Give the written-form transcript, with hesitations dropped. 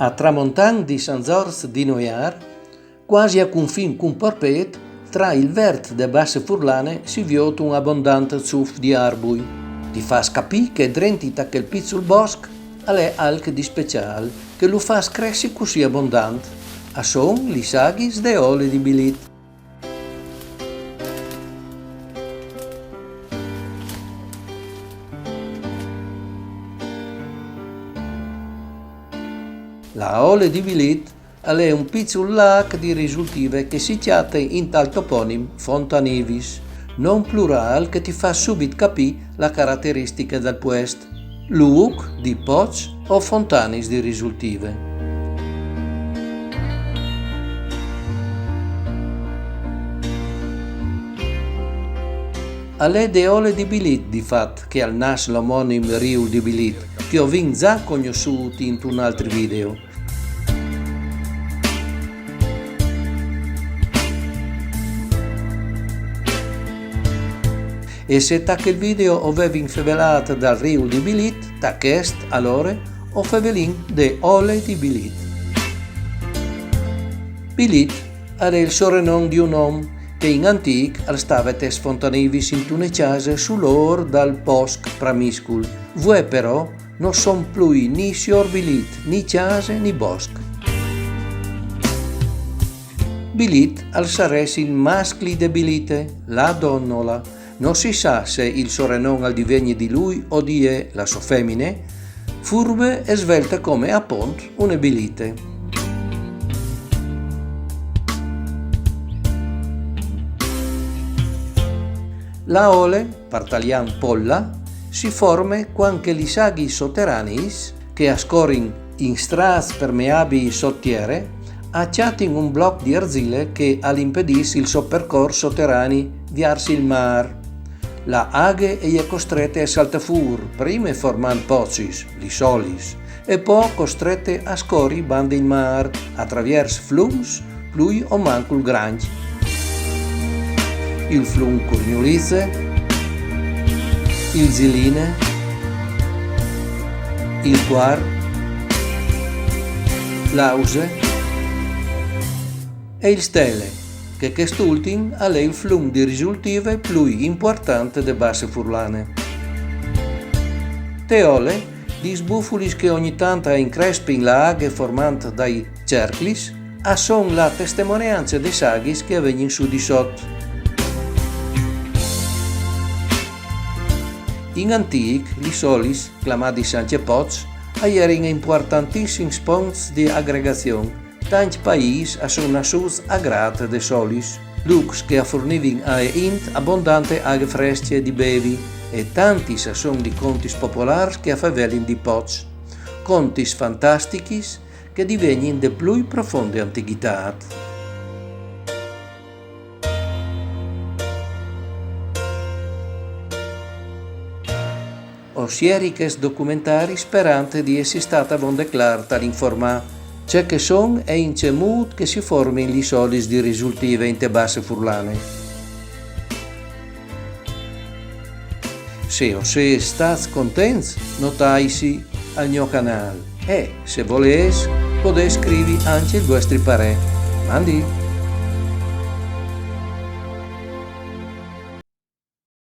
A tramontan di San Giorgio di Noiar, quasi a confine con Porpet, tra il vert de basse furlane si viot un abbondante zuff di arbui. Ti fa capire che drenti quel piccolo bosco è alc di speciale, che lo fa crescere così abbondante. A son li saghis de ole di bilit. La ole di bilit è un piccolo lac di risultive che si chiama in tal toponim Fontanivis, non plural che ti fa subito capire la caratteristica del puesto, luc di poz o fontanis di risultive. Alle de ole di bilit di fat che al nas l'omonim riul di bilit, che ho già conosciuto in un altro video. E se il video avevi infevelato dal riul di bilit, est allora o fevelin de ole di bilit. Bilit era il sorenon di un uomo che in antic stava tes fontanivis in una casa sull'or dal bosc pramiscul. Voi però non son più ni sior bilit, ni case, ni bosc. Bilit al sares il mascli de bilite, la donnola. Non si sa se il sorenon al divegni di lui o di la sua femmine, furbe e svelte come appunto una bilite. La ole, partalian polla, si forma quando gli saghi sotterranei, che ascorin in stras permeabili sottiere, acciatin un blocco di arzile che all'impedisce il soppercorso sotterraneo verso il mar. La aghe è costrette a saltafur, prima formando pozis, li solis, e poi costrette a scori bande il mar, attraverso flums, plui o mancul grange. Il flum Cornulizze, il Ziline, il Quar, l'Ause e il Stele, che quest'ultim è il flum di risultive più importante de basse furlane. Teole, di sbufulis che ogni tanto increspin la aghe formante dai cerclis, son la testimonianza dei saghis che avvengono su di sotto. In antic, li solis, chiamati sancepots, erano importantissimi punti di aggregazione. Tanti paesi sono nascuti a grate de solis, lux che fornivano a int abbondante aghe fresche di bevi e tanti sono di conti popolari che favelin di pots, conti fantastici che divengono de più profonde antichità. Osieriches documentari sperante di essere stata von declarata all'informare c'è che son e in c'è mood che si formino gli solis di risultive in te basse furlane. Se o se stats contents, notaisi al mio canale e se voles potete scrivi anche il vostro parere. Mandi!